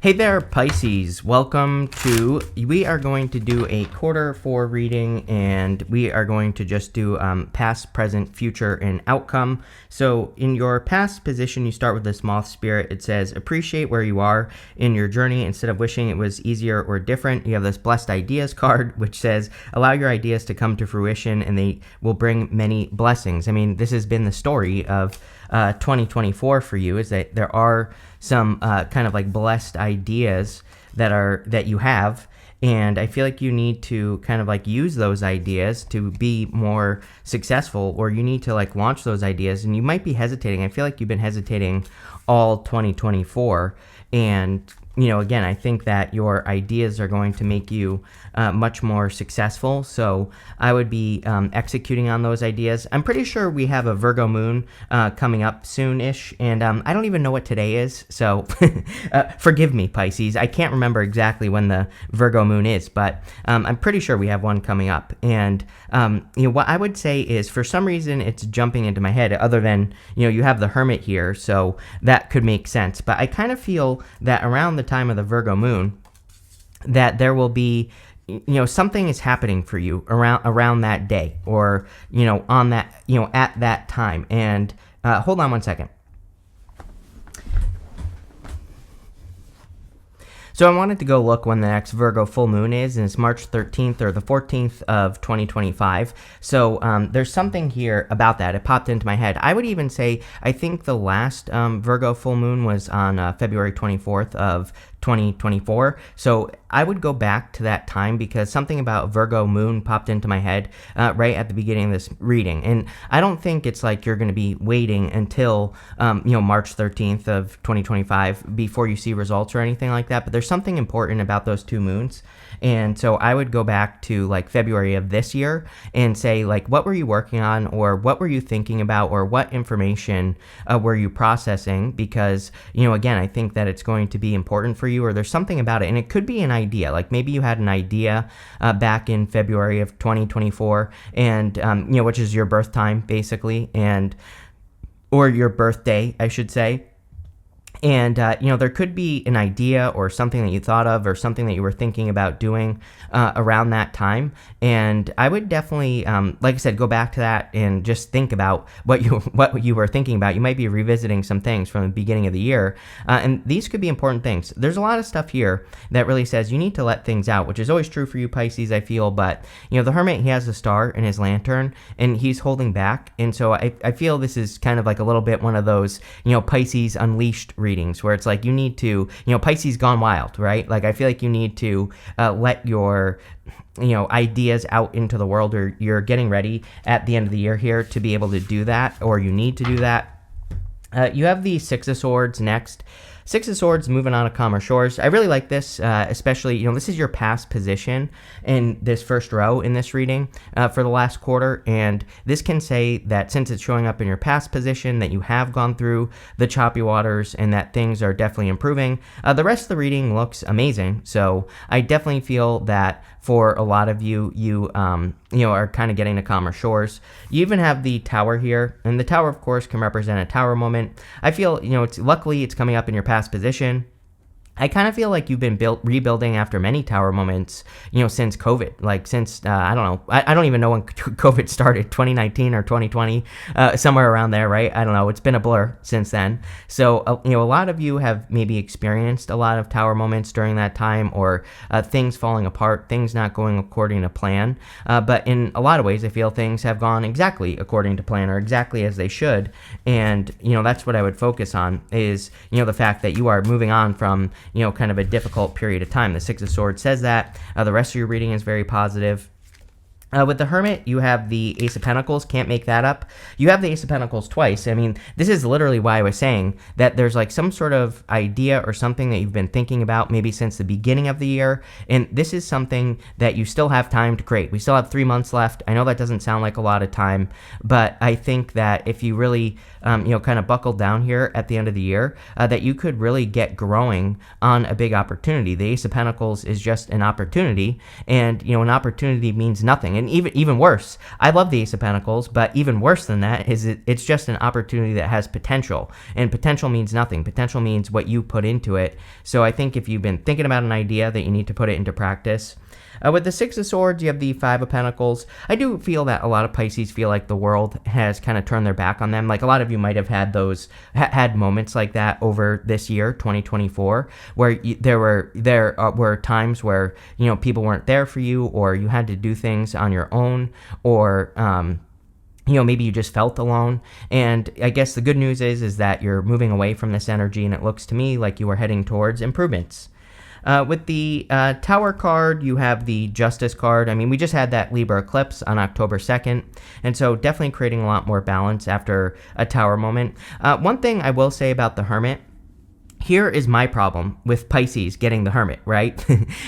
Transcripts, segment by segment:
Hey there, Pisces. Welcome to, we are going to do a quarter four reading, and we are going to just do past, present, future, and outcome. So in your past position, you start with this moth spirit. It says, appreciate where you are in your journey instead of wishing it was easier or different. You have this blessed ideas card, which says, allow your ideas to come to fruition and they will bring many blessings. I mean, this has been the story of 2024 for you, is that there are some kind of like blessed ideas that you have, and I feel like you need to kind of like use those ideas to be more successful, or you need to like launch those ideas, and you might be hesitating. I feel like you've been hesitating all 2024, and again, I think that your ideas are going to make you much more successful. So I would be executing on those ideas. I'm pretty sure we have a Virgo moon coming up soon-ish, and I don't even know what today is. So forgive me, Pisces. I can't remember exactly when the Virgo moon is, but I'm pretty sure we have one coming up. And what I would say is, for some reason, it's jumping into my head. Other than you have the Hermit here, so that could make sense. But I kind of feel that around the time of the Virgo moon, that there will be something is happening for you around that day, or on that at that time. And hold on one second. So I wanted to go look when the next Virgo full moon is, and it's March 13th or the 14th of 2025. So there's something here about that. It popped into my head. I would even say, I think the last Virgo full moon was on February 24th of 2024. So I would go back to that time, because something about Virgo moon popped into my head right at the beginning of this reading. And I don't think it's like you're going to be waiting until March 13th of 2025 before you see results or anything like that. But there's something important about those two moons. And so I would go back to like February of this year and say, like, what were you working on, or what were you thinking about, or what information were you processing? Because, again, I think that it's going to be important for you, or there's something about it. And it could be an idea. Like maybe you had an idea back in February of 2024, and, which is your birth time basically, or your birthday, I should say. And, there could be an idea or something that you thought of, or something that you were thinking about doing around that time. And I would definitely, like I said, go back to that and just think about what you were thinking about. You might be revisiting some things from the beginning of the year. And these could be important things. There's a lot of stuff here that really says you need to let things out, which is always true for you, Pisces, I feel. But, the Hermit, he has a star in his lantern, and he's holding back. And so I feel this is kind of like a little bit one of those, Pisces unleashed readings, where it's like you need to, Pisces gone wild, right? Like I feel like you need to let your ideas out into the world, or you're getting ready at the end of the year here to be able to do that, or you need to do that. You have the Six of Swords next. Six of Swords, moving on to calmer shores. I really like this, especially, this is your past position in this first row in this reading for the last quarter. And this can say that since it's showing up in your past position, that you have gone through the choppy waters and that things are definitely improving. The rest of the reading looks amazing. So I definitely feel that for a lot of you, you are kind of getting to calmer shores. You even have the Tower here, and the Tower, of course, can represent a tower moment. I feel, luckily it's coming up in your past position. I kind of feel like you've been rebuilding after many tower moments, since COVID. Like since, I don't know, I don't even know when COVID started, 2019 or 2020, somewhere around there, right? I don't know. It's been a blur since then. So, a lot of you have maybe experienced a lot of tower moments during that time, or things falling apart, things not going according to plan. But in a lot of ways, I feel things have gone exactly according to plan, or exactly as they should. And, that's what I would focus on is, the fact that you are moving on from, kind of a difficult period of time. The Six of Swords says that. The rest of your reading is very positive. With the Hermit, you have the Ace of Pentacles. Can't make that up. You have the Ace of Pentacles twice. I mean, this is literally why I was saying that there's like some sort of idea or something that you've been thinking about maybe since the beginning of the year. And this is something that you still have time to create. We still have 3 months left. I know that doesn't sound like a lot of time, but I think that if you really, kind of buckled down here at the end of the year, that you could really get growing on a big opportunity. The Ace of Pentacles is just an opportunity, and, an opportunity means nothing nothing. And even worse, I love the Ace of Pentacles, but even worse than that is it's just an opportunity that has potential. And potential means nothing. Potential means what you put into it. So I think if you've been thinking about an idea, that you need to put it into practice. With the Six of Swords, you have the Five of Pentacles. I do feel that a lot of Pisces feel like the world has kind of turned their back on them. Like a lot of you might have had had moments like that over this year, 2024, where there were times where people weren't there for you, or you had to do things on your own, or maybe you just felt alone. And I guess the good news is that you're moving away from this energy, and it looks to me like you are heading towards improvements. With the Tower card, you have the Justice card. I mean, we just had that Libra eclipse on October 2nd, and so definitely creating a lot more balance after a Tower moment. One thing I will say about the Hermit, here is my problem with Pisces getting the Hermit, right?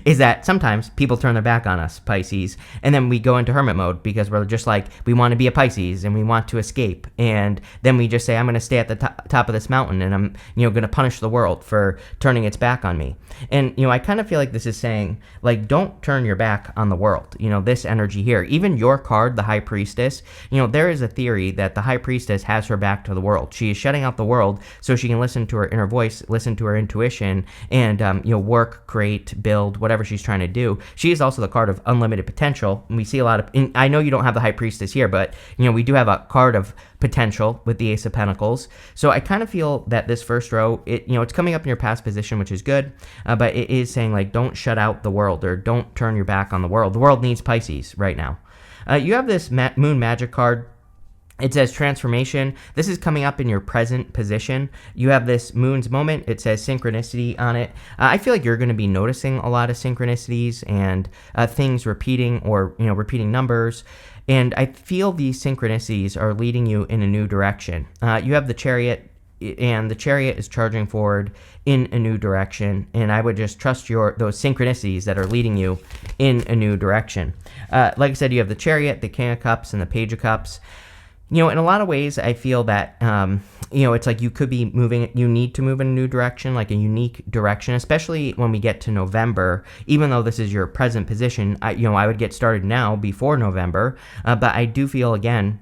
Is that sometimes people turn their back on us, Pisces, and then we go into Hermit mode because we're just like, we want to be a Pisces and we want to escape. And then we just say, I'm going to stay at the top of this mountain, and I'm, going to punish the world for turning its back on me. And, I kind of feel like this is saying, like, don't turn your back on the world. This energy here, even your card, the High Priestess, there is a theory that the High Priestess has her back to the world. She is shutting out the world so she can listen to her inner voice, listen to her intuition, and work, create, build, whatever she's trying to do. She is also the card of unlimited potential. And we see a lot of, I know you don't have the High Priestess here, but we do have a card of potential with the Ace of Pentacles. So I kind of feel that this first row, it's coming up in your past position, which is good, but it is saying, like, don't shut out the world, or don't turn your back on the world. The world needs Pisces right now. You have this Moon Magic card. It says transformation. This is coming up in your present position. You have this Moon's moment. It says synchronicity on it. I feel like you're going to be noticing a lot of synchronicities and things repeating, or repeating numbers. And I feel these synchronicities are leading you in a new direction. You have the Chariot, and the Chariot is charging forward in a new direction. And I would just trust those synchronicities that are leading you in a new direction. Like I said, you have the Chariot, the King of Cups, and the Page of Cups. In a lot of ways, I feel that, it's like you could be you need to move in a new direction, like a unique direction, especially when we get to November. Even though this is your present position, I would get started now before November, but I do feel, again,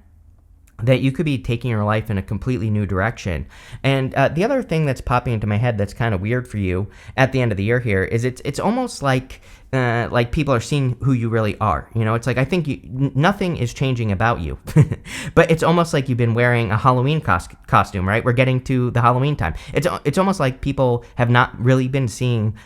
that you could be taking your life in a completely new direction. And the other thing that's popping into my head that's kind of weird for you at the end of the year here is it's almost like people are seeing who you really are. It's like, I think nothing is changing about you, but it's almost like you've been wearing a Halloween costume, right? We're getting to the Halloween time. It's almost like people have not really been seeing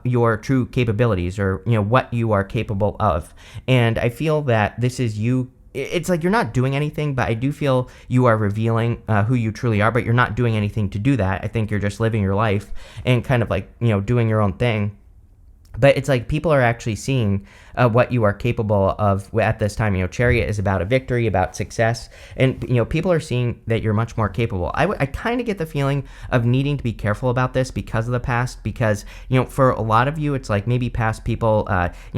your true capabilities, or what you are capable of. And I feel that this is you. It's like you're not doing anything, but I do feel you are revealing who you truly are, but you're not doing anything to do that. I think you're just living your life and kind of like, doing your own thing. But it's like people are actually seeing what you are capable of at this time. Chariot is about a victory, about success, and people are seeing that you're much more capable. I kind of get the feeling of needing to be careful about this because of the past, because for a lot of you, it's like maybe past people,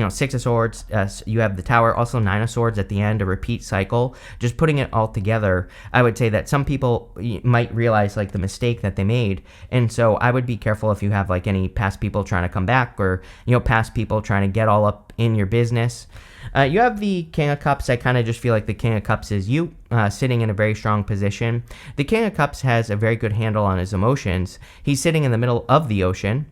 Six of Swords, you have the Tower, also Nine of Swords at the end, a repeat cycle. Just putting it all together, I would say that some people might realize like the mistake that they made, and so I would be careful if you have like any past people trying to come back, or past people trying to get all up in your business. You have the King of Cups. I kind of just feel like the King of Cups is you sitting in a very strong position. The King of Cups has a very good handle on his emotions. He's sitting in the middle of the ocean,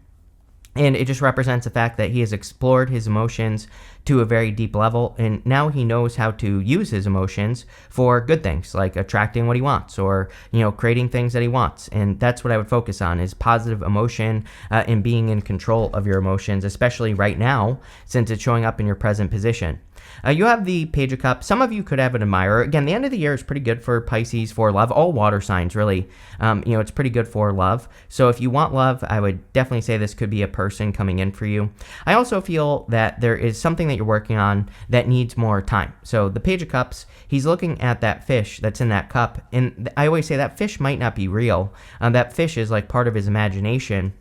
and it just represents the fact that he has explored his emotions to a very deep level, and now he knows how to use his emotions for good things, like attracting what he wants, or creating things that he wants. And that's what I would focus on, is positive emotion and being in control of your emotions, especially right now since it's showing up in your present position. You have the Page of Cups. Some of you could have an admirer. Again, the end of the year is pretty good for Pisces, for love. All water signs, really. It's pretty good for love. So if you want love, I would definitely say this could be a person coming in for you. I also feel that there is something that you're working on that needs more time. So the Page of Cups, he's looking at that fish that's in that cup. And I always say that fish might not be real. That fish is like part of his imagination.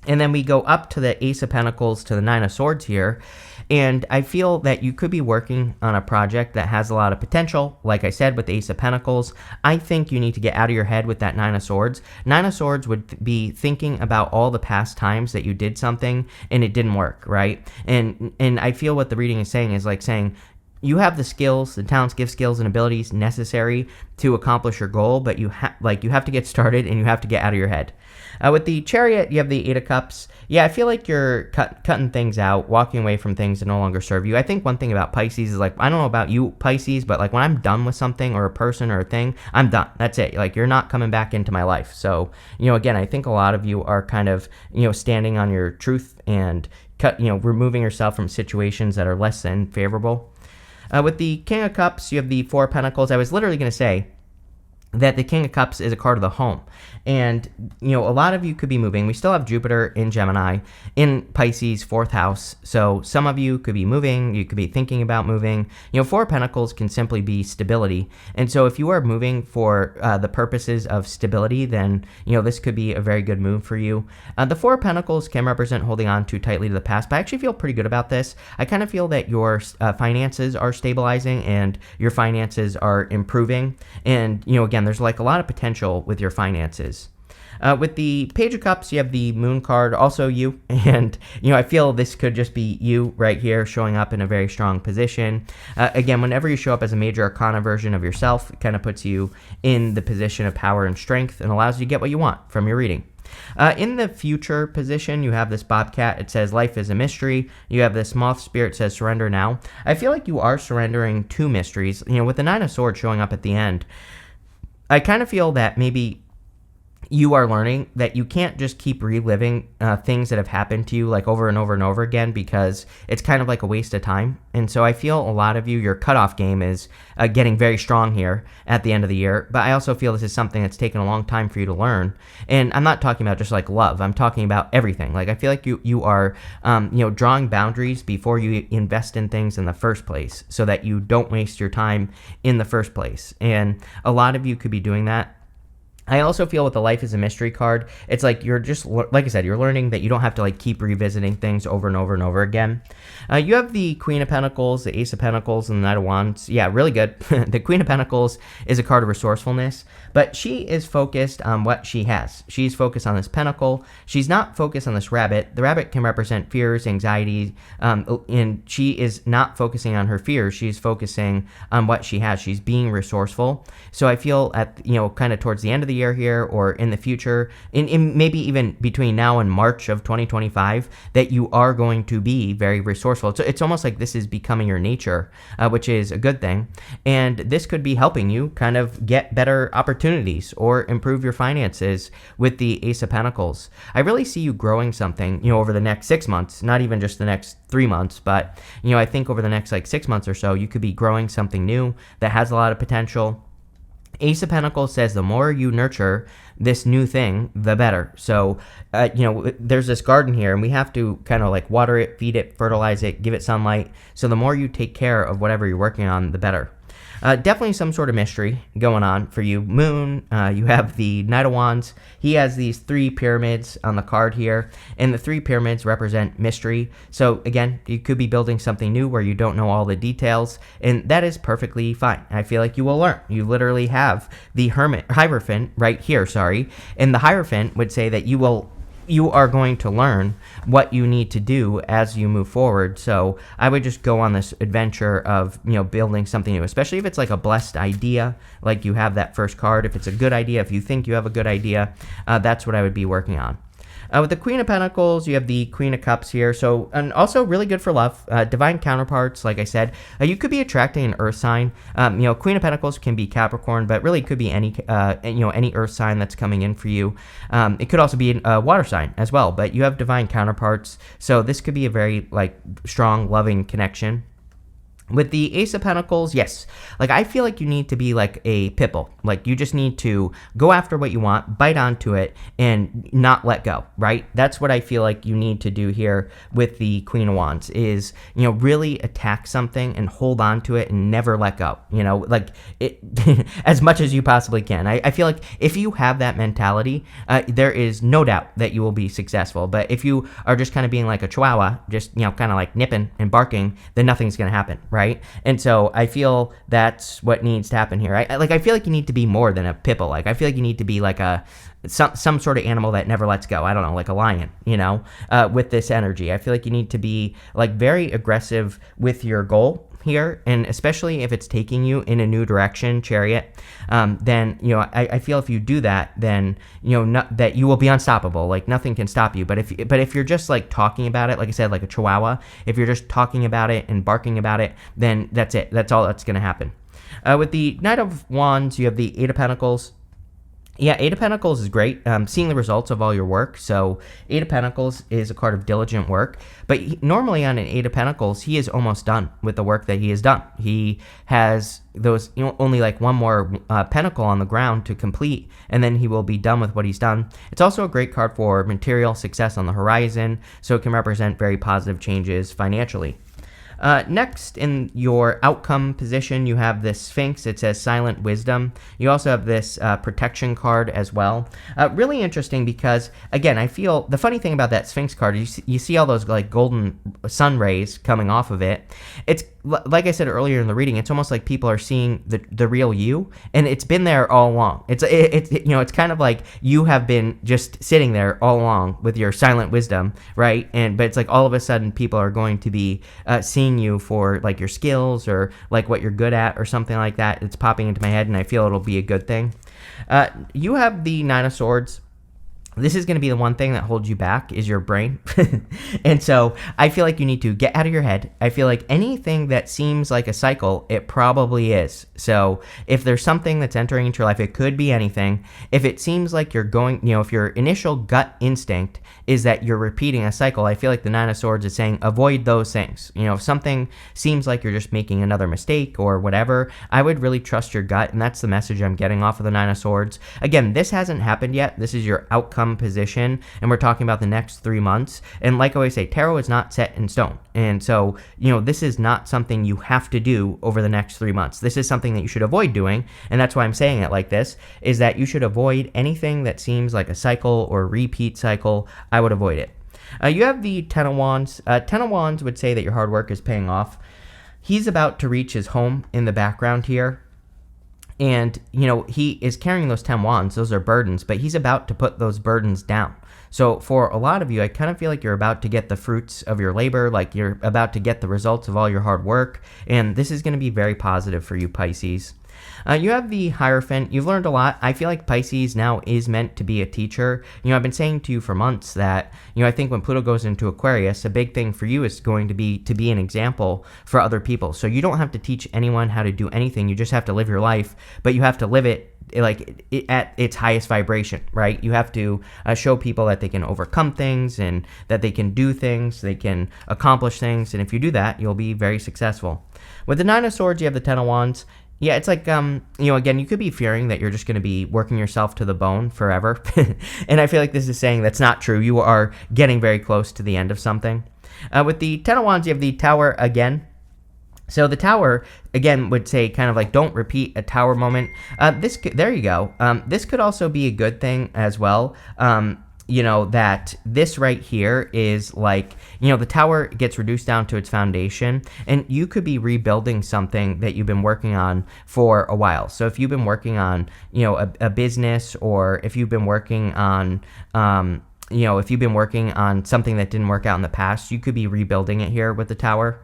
And then we go up to the Ace of Pentacles to the Nine of Swords here. And I feel that you could be working on a project that has a lot of potential. Like I said, with the Ace of Pentacles, I think you need to get out of your head with that Nine of Swords. Nine of Swords would be thinking about all the past times that you did something and it didn't work, right? And I feel what the reading is saying is like saying, you have the skills, the talents, gifts, skills, and abilities necessary to accomplish your goal, but you have to get started and you have to get out of your head. With the Chariot, you have the Eight of Cups. Yeah, I feel like you're cutting things out, walking away from things that no longer serve you. I think one thing about Pisces is, like, I don't know about you, Pisces, but like when I'm done with something or a person or a thing, I'm done. That's it. Like, you're not coming back into my life. So, again, I think a lot of you are kind of, standing on your truth and removing yourself from situations that are less than favorable. With the King of Cups, you have the Four of Pentacles. I was literally going to say that the King of Cups is a card of the home. And, a lot of you could be moving. We still have Jupiter in Gemini in Pisces, 4th house. So some of you could be moving. You could be thinking about moving. Four of Pentacles can simply be stability. And so if you are moving for the purposes of stability, then, this could be a very good move for you. The Four of Pentacles can represent holding on too tightly to the past, but I actually feel pretty good about this. I kind of feel that your finances are stabilizing and your finances are improving. And, again, there's like a lot of potential with your finances. With the Page of Cups, you have the Moon card, also you, and, I feel this could just be you right here showing up in a very strong position. Again, whenever you show up as a major arcana version of yourself, it kind of puts you in the position of power and strength and allows you to get what you want from your reading. In the future position, you have this bobcat. It says life is a mystery. You have this moth spirit, says surrender now. I feel like you are surrendering to mysteries. With the Nine of Swords showing up at the end, I kind of feel that maybe you are learning that you can't just keep reliving things that have happened to you like over and over and over again, because it's kind of like a waste of time. And so I feel a lot of you, your cutoff game is getting very strong here at the end of the year. But I also feel this is something that's taken a long time for you to learn. And I'm not talking about just like love. I'm talking about everything. Like, I feel like you are, drawing boundaries before you invest in things in the first place so that you don't waste your time in the first place. And a lot of you could be doing that. I also feel with the Life is a Mystery card, it's like you're just, like I said, you're learning that you don't have to like keep revisiting things over and over and over again. You have the Queen of Pentacles, the Ace of Pentacles, and the Knight of Wands. Yeah, really good. The Queen of Pentacles is a card of resourcefulness, but she is focused on what she has. She's focused on this pentacle. She's not focused on this rabbit. The rabbit can represent fears, anxiety, and she is not focusing on her fears. She's focusing on what she has. She's being resourceful. So I feel at, kind of towards the end of the year here or in the future, in maybe even between now and March of 2025, that you are going to be very resourceful. So it's almost like this is becoming your nature, which is a good thing. And this could be helping you kind of get better opportunities or improve your finances with the Ace of Pentacles. I really see you growing something, over the next 6 months, not even just the next 3 months, but, I think over the next like 6 months or so, you could be growing something new that has a lot of potential. Ace of Pentacles says the more you nurture this new thing, the better. So, there's this garden here, and we have to kind of like water it, feed it, fertilize it, give it sunlight. So the more you take care of whatever you're working on, the better. Definitely some sort of mystery going on for you. Moon, you have the Knight of Wands. He has these 3 pyramids on the card here, and the 3 pyramids represent mystery. So again, you could be building something new where you don't know all the details, and that is perfectly fine. I feel like you will learn. You literally have the Hierophant right here, and the Hierophant would say that you are going to learn what you need to do as you move forward. So I would just go on this adventure of, building something new, especially if it's like a blessed idea, like you have that first card. If it's a good idea, if you think you have a good idea, that's what I would be working on. With the Queen of Pentacles, you have the Queen of Cups here. So, and also really good for love. Divine counterparts, like I said. You could be attracting an earth sign. Queen of Pentacles can be Capricorn, but really could be any earth sign that's coming in for you. It could also be a water sign as well, but you have divine counterparts. So this could be a very like strong, loving connection. With the Ace of Pentacles, yes. Like, I feel like you need to be like a pit bull. Like, you just need to go after what you want, bite onto it, and not let go, right? That's what I feel like you need to do here with the Queen of Wands is, really attack something and hold on to it and never let go. Like, it as much as you possibly can. I feel like if you have that mentality, there is no doubt that you will be successful. But if you are just kind of being like a chihuahua, just, kind of like nipping and barking, then nothing's going to happen, right? And so I feel that's what needs to happen here. I feel like you need to be more than a pit bull. Like, I feel like you need to be like some sort of animal that never lets go. I don't know, like a lion, with this energy. I feel like you need to be like very aggressive with your goal here, and especially if it's taking you in a new direction, Chariot, then, I feel if you do that, then, that you will be unstoppable. Like, nothing can stop you. But if you're just like talking about it, like I said, like a chihuahua, if you're just talking about it and barking about it, then that's it. That's all that's going to happen. With the Knight of Wands, you have the Eight of Pentacles. Yeah, Eight of Pentacles is great. Seeing the results of all your work. So Eight of Pentacles is a card of diligent work. But normally on an Eight of Pentacles, he is almost done with the work that he has done. He has those only like one more pentacle on the ground to complete, and then he will be done with what he's done. It's also a great card for material success on the horizon, so it can represent very positive changes financially. Next, in your outcome position, you have this Sphinx. It says Silent Wisdom. You also have this protection card as well. Really interesting because, again, I feel the funny thing about that Sphinx card, you see all those like golden sun rays coming off of it. It's like I said earlier in the reading, it's almost like people are seeing the real you, and it's been there all along. It's kind of like you have been just sitting there all along with your silent wisdom, right? But it's like all of a sudden people are going to be seeing you for like your skills or like what you're good at or something like that. It's popping into my head, and I feel it'll be a good thing. You have the Nine of Swords. This is going to be the one thing that holds you back is your brain. And so I feel like you need to get out of your head. I feel like anything that seems like a cycle, it probably is. So if there's something that's entering into your life, it could be anything. If it seems like you're going, if your initial gut instinct is that you're repeating a cycle, I feel like the Nine of Swords is saying avoid those things. If something seems like you're just making another mistake or whatever, I would really trust your gut. And that's the message I'm getting off of the Nine of Swords. Again, this hasn't happened yet. This is your outcome position, and we're talking about the next 3 months. And like I always say, tarot is not set in stone, and so this is not something you have to do over the next 3 months. This is something that you should avoid doing, and that's why I'm saying it like this, is that you should avoid anything that seems like a cycle or repeat cycle. I would avoid it. You have the Ten of Wands. Ten of Wands would say that your hard work is paying off. He's about to reach his home in the background here. And, he is carrying those 10 wands. Those are burdens, but he's about to put those burdens down. So for a lot of you, I kind of feel like you're about to get the fruits of your labor, like you're about to get the results of all your hard work. And this is going to be very positive for you, Pisces. You have the Hierophant. You've learned a lot. I feel like Pisces now is meant to be a teacher. I've been saying to you for months that, I think when Pluto goes into Aquarius, a big thing for you is going to be an example for other people. So you don't have to teach anyone how to do anything. You just have to live your life, but you have to live it at its highest vibration, right? You have to show people that they can overcome things and that they can do things, they can accomplish things. And if you do that, you'll be very successful. With the Nine of Swords, you have the Ten of Wands. Yeah, it's like, again, you could be fearing that you're just going to be working yourself to the bone forever. And I feel like this is saying that's not true. You are getting very close to the end of something. With the Ten of Wands, you have the Tower again. So the Tower, again, would say kind of like don't repeat a Tower moment. There you go. This could also be a good thing as well. That this right here is like, the tower gets reduced down to its foundation, and you could be rebuilding something that you've been working on for a while. So if you've been working on, a business, or if you've been working on, if you've been working on something that didn't work out in the past, you could be rebuilding it here with the Tower.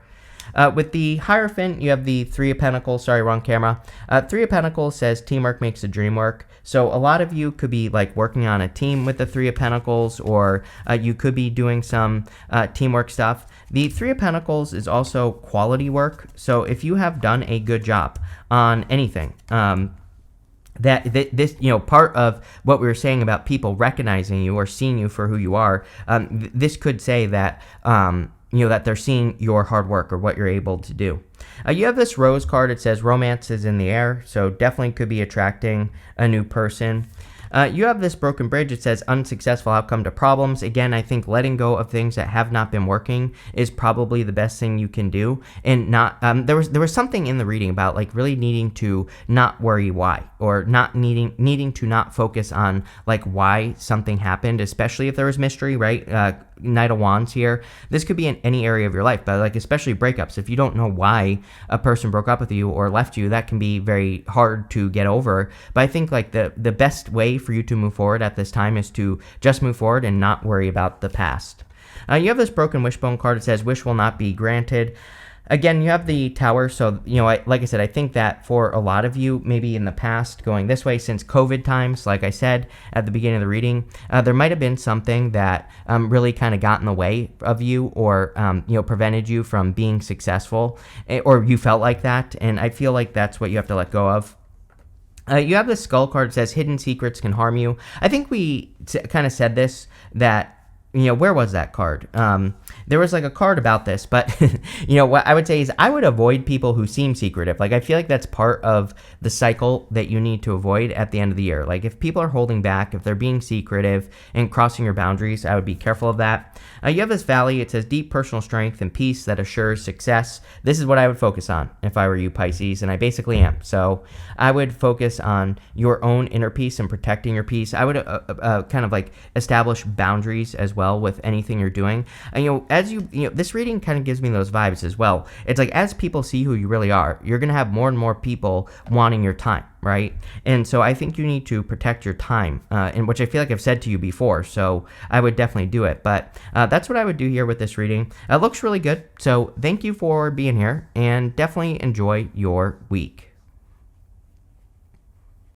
With the Hierophant, you have the Three of Pentacles. Sorry, wrong camera. Three of Pentacles says teamwork makes the dream work. So a lot of you could be like working on a team with the Three of Pentacles, or you could be doing some teamwork stuff. The Three of Pentacles is also quality work. So if you have done a good job on anything, this part of what we were saying about people recognizing you or seeing you for who you are, this could say that that they're seeing your hard work or what you're able to do. You have this Rose card. It says romance is in the air, so definitely could be attracting a new person. You have this Broken Bridge. It says unsuccessful outcome to problems. Again, I think letting go of things that have not been working is probably the best thing you can do. And not there was something in the reading about like really needing to not worry why, or not needing to not focus on like why something happened, especially if there was mystery, right? Knight of Wands here. This could be in any area of your life, but like especially breakups. If you don't know why a person broke up with you or left you, that can be very hard to get over. But I think like the best way for you to move forward at this time is to just move forward and not worry about the past. You have this Broken Wishbone card. It says wish will not be granted. Again, you have the tower. So, like I said, I think that for a lot of you, maybe in the past going this way since COVID times, like I said at the beginning of the reading, there might have been something that really kind of got in the way of you, or, prevented you from being successful, or you felt like that. And I feel like that's what you have to let go of. You have the skull card that says hidden secrets can harm you. I think we kind of said this, that, where was that card? There was like a card about this, but what I would say is I would avoid people who seem secretive. Like, I feel like that's part of the cycle that you need to avoid at the end of the year. Like, if people are holding back, if they're being secretive and crossing your boundaries, I would be careful of that. You have this valley. It says deep personal strength and peace that assures success. This is what I would focus on if I were you, Pisces, and I basically am. So I would focus on your own inner peace and protecting your peace. I would kind of like establish boundaries as well with anything you're doing. And, as this reading kind of gives me those vibes as well. It's like, as people see who you really are, you're going to have more and more people wanting your time, right? And so I think you need to protect your time, and which I feel like I've said to you before, so I would definitely do it. But that's what I would do here with this reading. It looks really good. So thank you for being here, and definitely enjoy your week.